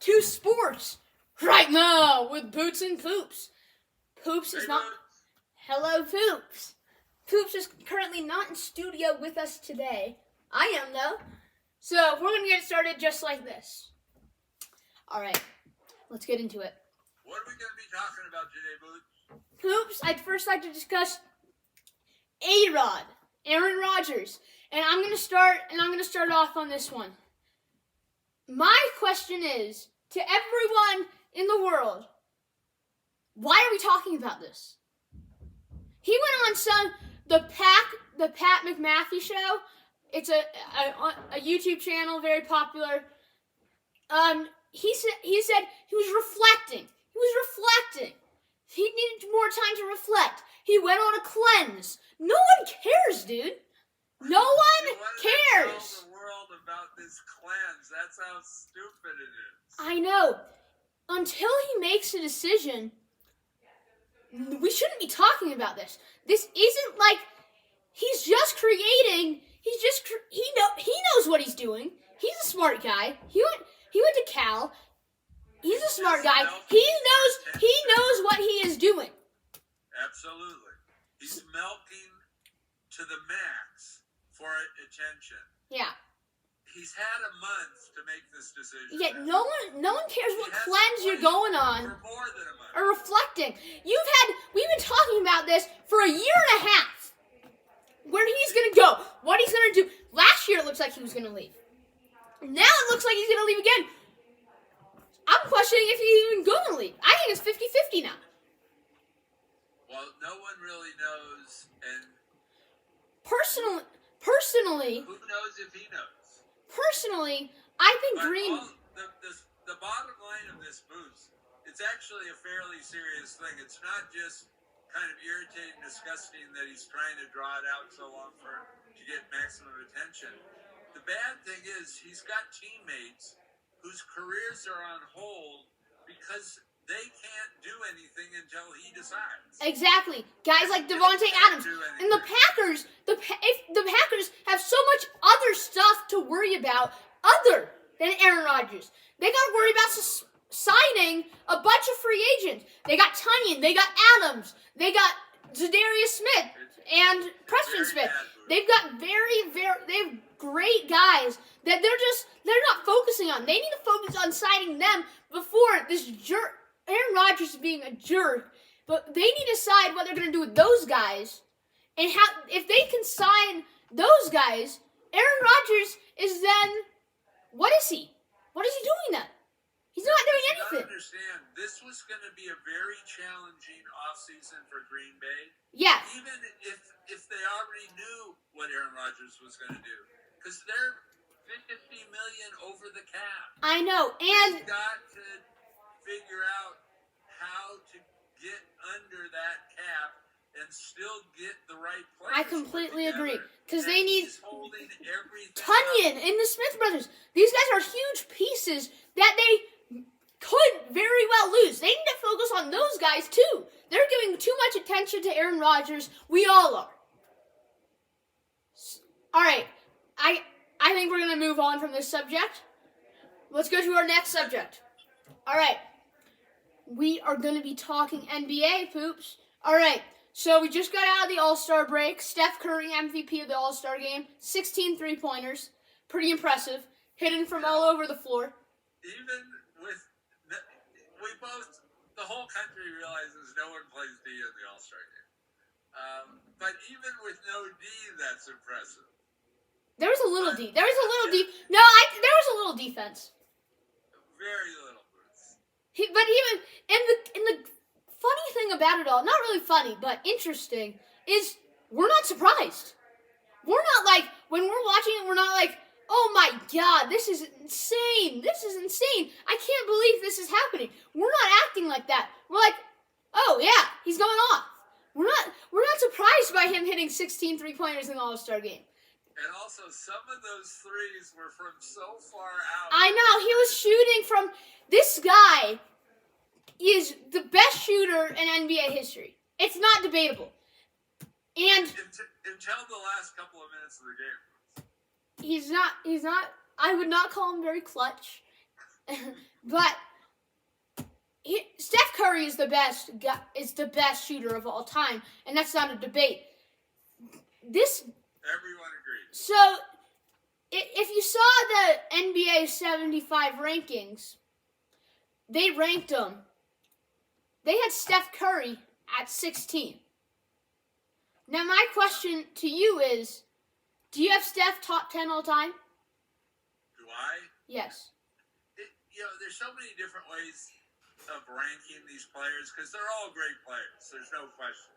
to sports right now with Boots and Poops. Poops is not... Hello, Poops. Poops is currently not in studio with us today. I am, though. So we're going to get started just like this. All right, let's get into it. What are we going to be talking about today, Boots? Poops, I'd first like to discuss A-Rod, Aaron Rodgers. And I'm going to start off on this one. My question is, to everyone in the world, why are we talking about this? He went on the Pat McAfee show. It's a YouTube channel, very popular. He said he was reflecting. He needed more time to reflect. He went on a cleanse. No one cares, dude. No one cares. Tell the world about this cleanse. That's how stupid it is. I know. Until he makes a decision, we shouldn't be talking about this. This isn't like he's just creating. He knows what he's doing. He's a smart guy. He went to Cal. He's a smart guy. He knows what he is doing. Absolutely. He's milking to the max for attention. Yeah. He's had a month to make this decision. Yeah, no one cares what cleanse you're going on. For more than a month. Or reflecting. We've been talking about this for a year and a half. Where he's gonna go, what he's gonna do. Last year it looks like he was gonna leave. Now it looks like he's gonna leave again. I'm questioning if he's even gonna leave. I think it's 50-50 now. Well, no one really knows, and personally, who knows if he knows? Personally, I think the bottom line of this boost, it's actually a fairly serious thing. It's not just kind of irritating, disgusting that he's trying to draw it out so long to get maximum attention. The bad thing is he's got teammates whose careers are on hold because they can't do anything until he decides. Exactly. Guys like Devontae Adams. And the Packers have so much other stuff to worry about other than Aaron Rodgers. They got to worry about signing a bunch of free agents. They got Tunyon, they got Adams, they got Zadarius Smith and Preston Smith. They've got they have great guys that they're not focusing on. They need to focus on signing them before this jerk. Aaron Rodgers is being a jerk, but they need to decide what they're going to do with those guys, and if they can sign those guys, Aaron Rodgers is then, what is he? What is he doing then? He's not doing anything. You understand, this was going to be a very challenging offseason for Green Bay. Yeah. Even if they already knew what Aaron Rodgers was going to do, because they're $50 million over the cap. I know, and they've got to figure out how to get under that cap and still get the right players. I completely agree, because they need Tunyon and the Smith brothers. These guys are huge pieces that they could very well lose. They need to focus on those guys too. They're giving too much attention to Aaron Rodgers. We all are. All right, I think we're going to move on from this subject. Let's go to our next subject. All right. We are going to be talking NBA, Poops. All right. So we just got out of the All-Star break. Steph Curry, MVP of the All-Star game. 16 three-pointers. Pretty impressive. Hidden from all over the floor. Even with, the whole country realizes no one plays D in the All-Star game. But even with no D, that's impressive. There was a little D. There was a little defense. Very little. But even in the funny thing about it all, not really funny, but interesting, is we're not surprised. We're not like, when we're watching it, we're not like, oh my God, this is insane. This is insane. I can't believe this is happening. We're not acting like that. We're like, oh yeah, he's going off. We're not surprised by him hitting 16 three-pointers in the All-Star game. And also, some of those threes were from so far out. I know, he was shooting from, this guy is the best shooter in NBA history. It's not debatable. And until the last couple of minutes of the game. He's not, I would not call him very clutch. But Steph Curry is the best shooter of all time, and that's not a debate. Everyone agrees. So, if you saw the NBA 75 rankings, they ranked them. They had Steph Curry at 16. Now, my question to you is, do you have Steph top 10 all time? Do I? Yes. There's so many different ways of ranking these players because they're all great players. There's no question.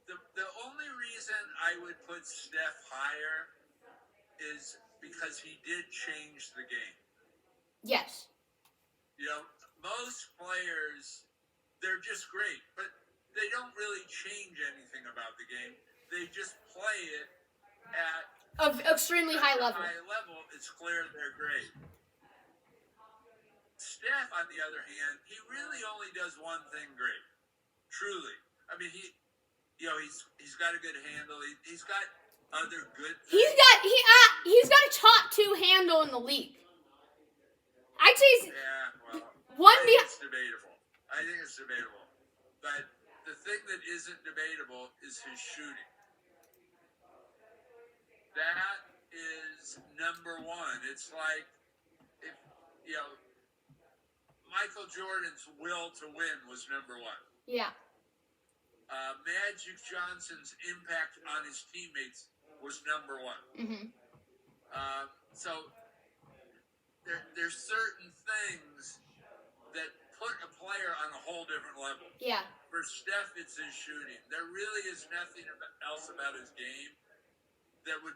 The only reason I would put Steph higher is because he did change the game. Yes. Most players, they're just great, but they don't really change anything about the game. They just play it at of extremely high level. It's clear they're great. Steph, on the other hand, he really only does one thing great. Truly, I mean, he's got a good handle. He's got other good things. He's got a top 2 handle in the league. I'd say it's debatable. I think it's debatable. But the thing that isn't debatable is his shooting. That is number one. It's like if Michael Jordan's will to win was number one. Yeah. Magic Johnson's impact on his teammates was number one. Mm-hmm. So there's certain things that put a player on a whole different level. Yeah. For Steph, it's his shooting. There really is nothing else about his game that would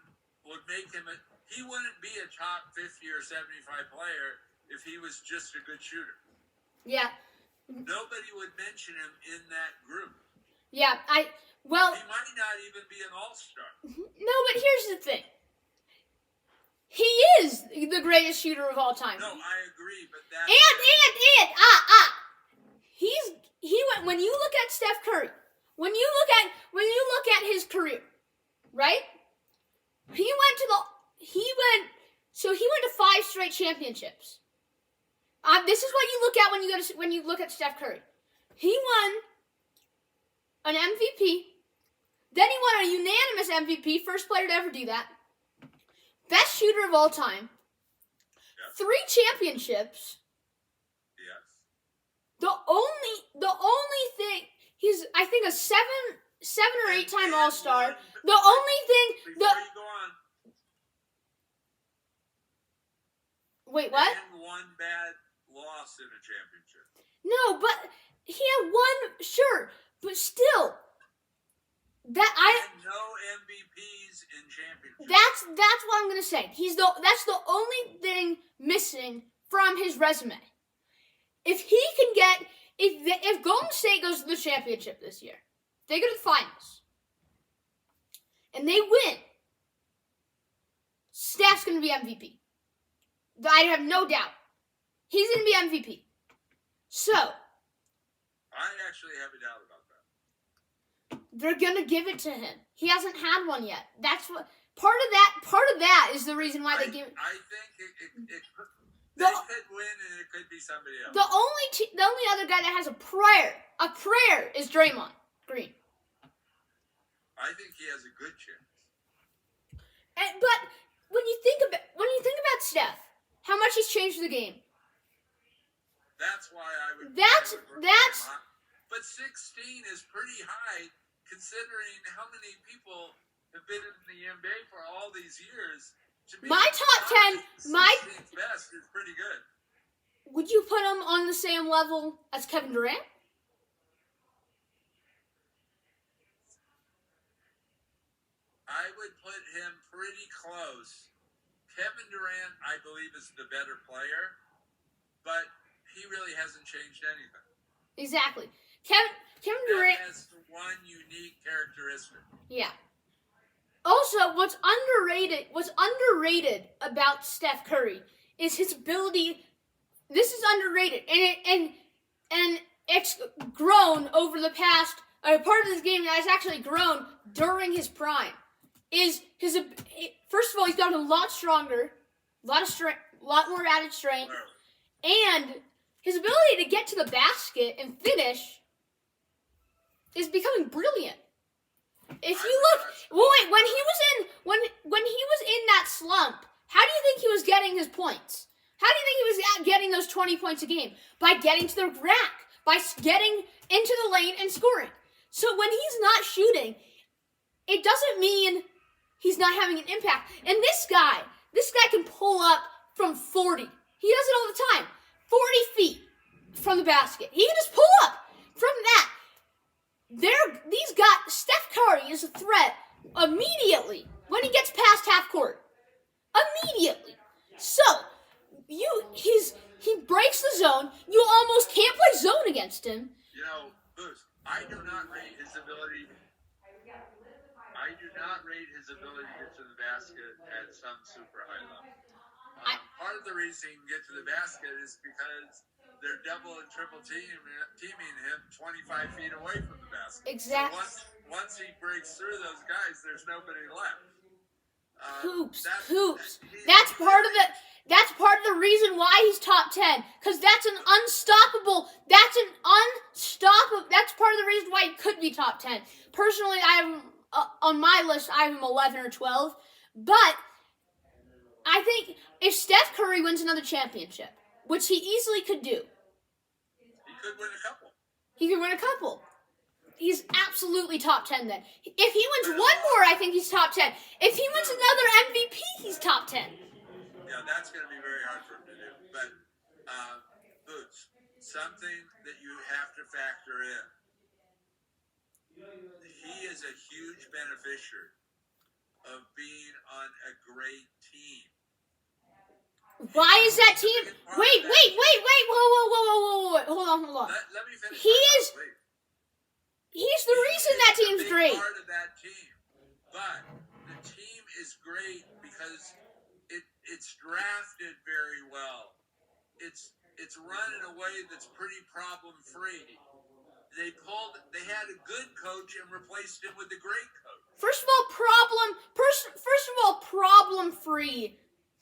make him he wouldn't be a top 50 or 75 player if he was just a good shooter. Yeah. Nobody would mention him in that group. Yeah, he might not even be an all-star. No, but here's the thing. He is the greatest shooter of all time. No, I agree, but that when you look at Steph Curry, when you look at his career, right? He went to 5 straight championships. This is what you look at when you look at Steph Curry. He won an MVP. Then he won a unanimous MVP, first player to ever do that. Best shooter of all time. Yes. 3 championships. Yes. The only thing he's, I think, a 7 or 8 time All-Star. The only thing before you go on. Wait, what? And one bad loss in a championship. No, but he had one, sure, but still. And no MVPs in championships. That's what I'm gonna say. That's the only thing missing from his resume. If he can get, if Golden State goes to the championship this year, they go to the finals, and they win, Steph's gonna be MVP. I have no doubt. He's gonna be MVP. So I actually have a doubt about that. They're gonna give it to him. He hasn't had one yet. That's what part of that is the reason why they give it. I think it could win, and it could be somebody else. The only other guy that has a prayer is Draymond Green. I think he has a good chance. But when you think about Steph, how much he's changed the game. That's why I would. But 16 is pretty high, considering how many people have been in the NBA for all these years. To me, my top 10, my best is pretty good. Would you put him on the same level as Kevin Durant? I would put him pretty close. Kevin Durant, I believe, is the better player, but he really hasn't changed anything. Exactly. Kevin Durant has one unique characteristic. Yeah. Also, what's underrated about Steph Curry is his ability. This is underrated, and it's grown over the past. Part of this game that has actually grown during his prime is his. First of all, he's gotten a lot stronger, a lot of strength, a lot more added strength, Clearly. and his ability to get to the basket and finish is becoming brilliant. If you look, wait, when he was in that slump, how do you think he was getting his points? How do you think he was getting those 20 points a game? By getting to the rack, by getting into the lane and scoring. So when he's not shooting, it doesn't mean he's not having an impact. And this guy can pull up from 40. He does it all the time. 40 feet from the basket. He can just pull up from that. Steph Curry is a threat immediately when he gets past half court. Immediately. So, he breaks the zone. You almost can't play zone against him. You know, Booth, I do not rate his ability to get to the basket at some super high level. Part of the reason he can get to the basket is because they're double and triple teaming him 25 feet away from the basket. Exactly. So once he breaks through those guys, there's nobody left. Hoops. That's part of it. That's part of the reason why he's top 10. Because that's unstoppable. That's part of the reason why he could be top 10. Personally, I have on my list, I have him 11 or 12. But I think if Steph Curry wins another championship, which he easily could do. He could win a couple. He's absolutely top 10 then. If he wins one more, I think he's top 10. If he wins another MVP, he's top 10. Yeah, that's going to be very hard for him to do. But, Boots, something that you have to factor in. He is a huge beneficiary of being on a great team. Why is that team? Wait. Whoa. Hold on. Let me finish. He's the reason that team's great. Part of that team, but the team is great because it's drafted very well. It's run in a way that's pretty problem free. They had a good coach and replaced him with a great coach. First of all, problem free.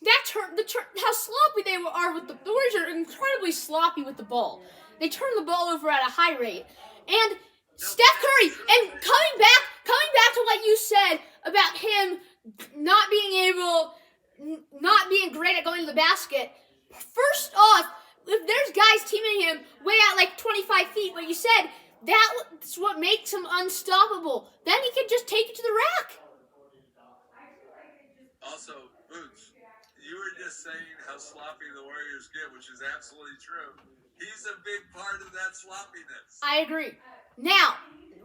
How sloppy they are with the Warriors are incredibly sloppy with the ball. They turn the ball over at a high rate. And Steph Curry, and coming back to what you said about him not being great at going to the basket. First off, if there's guys teaming him way out like 25 feet, what you said, that's what makes him unstoppable. Then he can just take it to the rack. Also, Boots, you were just saying how sloppy the Warriors get, which is absolutely true. He's a big part of that sloppiness. I agree. Now,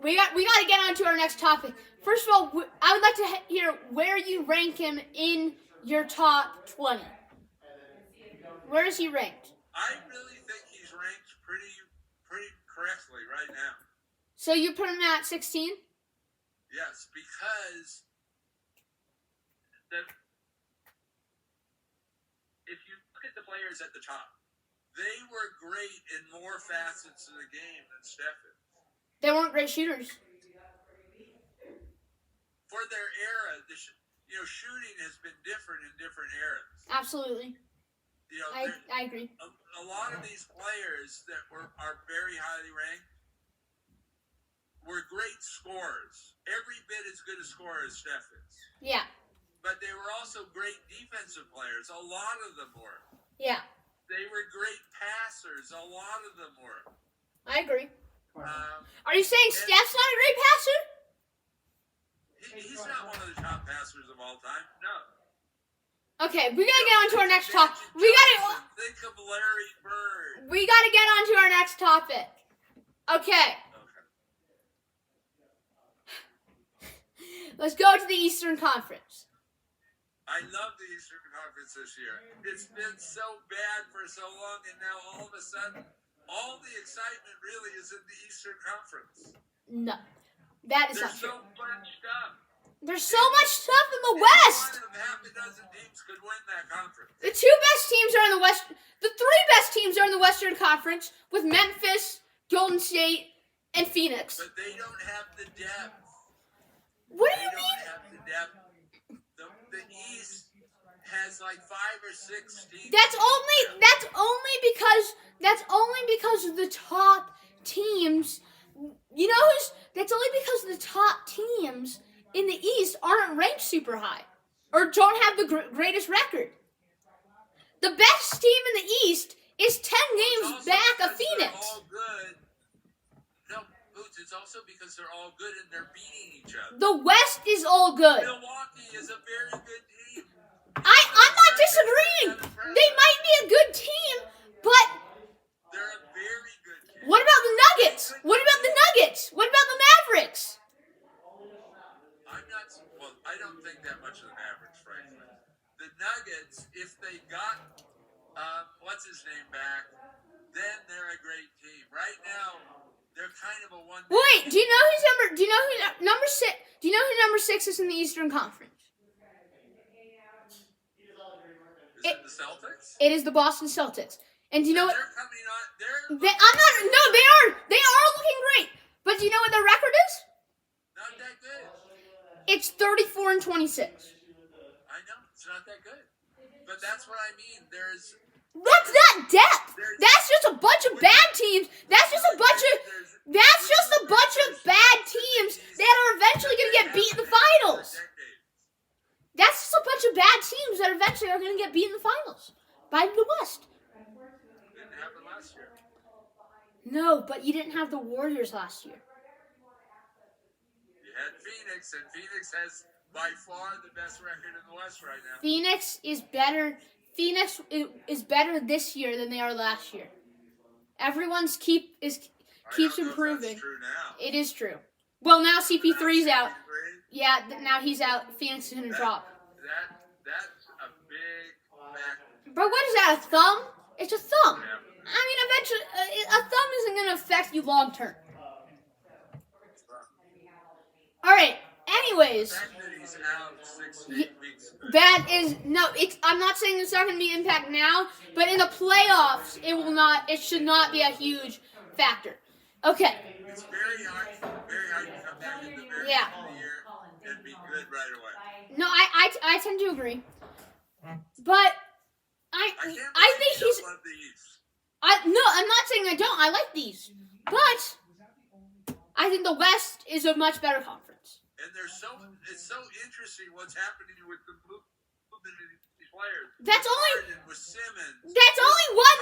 we got to get on to our next topic. First of all, I would like to hear where you rank him in your top 20. Where is he ranked? I really think he's ranked pretty correctly right now. So you put him at 16? Yes, because if you look at the players at the top, they were great in more facets of the game than Steph is. They weren't great shooters. For their era, shooting has been different in different eras. Absolutely. I agree. A lot of these players that are very highly ranked were great scorers. Every bit as good a scorer as Steph is. Yeah. But they were also great defensive players. A lot of them were. Yeah. They were great passers. A lot of them were. I agree. Are you saying Steph's not a great passer? He's not one of the top passers of all time. No. Okay, we gotta get on to our next topic. Think of Larry Bird. We gotta get on to our next topic. Okay. Let's go to the Eastern Conference. I love the Eastern Conference this year. It's been so bad for so long, and now all of a sudden, all the excitement really is in the Eastern Conference. No, that is not true. true. There's so much stuff. The's so much stuff in the West. One of half a dozen teams could win that conference. The two best teams are in the West. The three best teams are in the Western Conference with Memphis, Golden State, and Phoenix. But they don't have the depth. What do you mean? They don't have the depth. The East has like 5 or 6 teams. That's only because of the top teams. You know that's only because the top teams in the East aren't ranked super high or don't have the greatest record. The best team in the East is 10 games back of Phoenix. All good. No, Boots, it's also because they're all good and they're beating each other. The West is all good. Milwaukee is a very good team. I'm not disagreeing. They might be a good team, but they're a very good team. What about the Nuggets? What about the Nuggets? What about the Mavericks? I don't think that much of the Mavericks, frankly. The Nuggets, if they got what's his name back, then they're a great team. Right now, they're kind of a one. Wait, do you know who number 6? Do you know who number 6 is in the Eastern Conference? Is it the Celtics? It is the Boston Celtics. And do you know what? They're coming on. They are looking great. But do you know what their record is? Not that good. It's 34-26. I know it's not that good, but that's what I mean. That's not depth. That's just a bunch of bad teams. That's just a bunch of bad teams that are eventually going to get beat in the finals. That's just a bunch of bad teams that eventually are going to get beat in the finals by the West. Didn't happen last year. No, but you didn't have the Warriors last year. You had Phoenix, and Phoenix has by far the best record in the West right now. Phoenix is better. Phoenix is better this year than they are last year. Everyone's keeps improving. That's true now. It is true. Well, now CP3's out. Yeah, now he's out. Phoenix is gonna drop. That's a big factor. But what is that? A thumb? It's a thumb. Yeah. I mean, eventually, a thumb isn't gonna affect you long term. All right. Anyways, The fact that he's out 6 to 8 weeks. that is I'm not saying it's not gonna be impact now, but in the playoffs, it should not be a huge factor. Okay. It's very hard to come back in the very end of the year and be good right away. No, I tend to agree, but I think he's. Love the East. I'm not saying I don't. I like these, but I think the West is a much better conference. And it's so interesting what's happening with the movement of these players. That's only with Simmons. That's only one.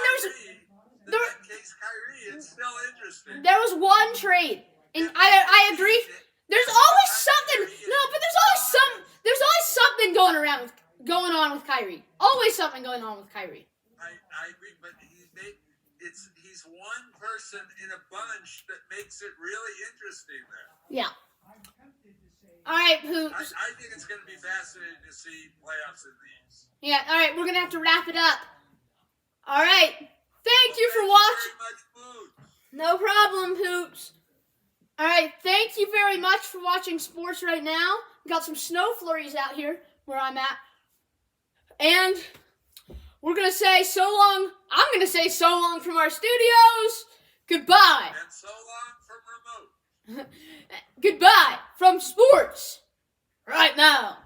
Case Kyrie, it's still interesting. There was one trade, and I agree. There's always something. No, but there's always something going on with Kyrie. Always something going on with Kyrie. I agree, but he's one person in a bunch that makes it really interesting there. Yeah. All right, Poops. I think it's going to be fascinating to see playoffs in these. Yeah, all right, we're going to have to wrap it up. All right. Thank you for watching. No problem, Poops. All right, thank you very much for watching sports right now. We got some snow flurries out here where I'm at. And we're going to say so long. I'm going to say so long from our studios. Goodbye. And so long from remote. Goodbye from sports right now.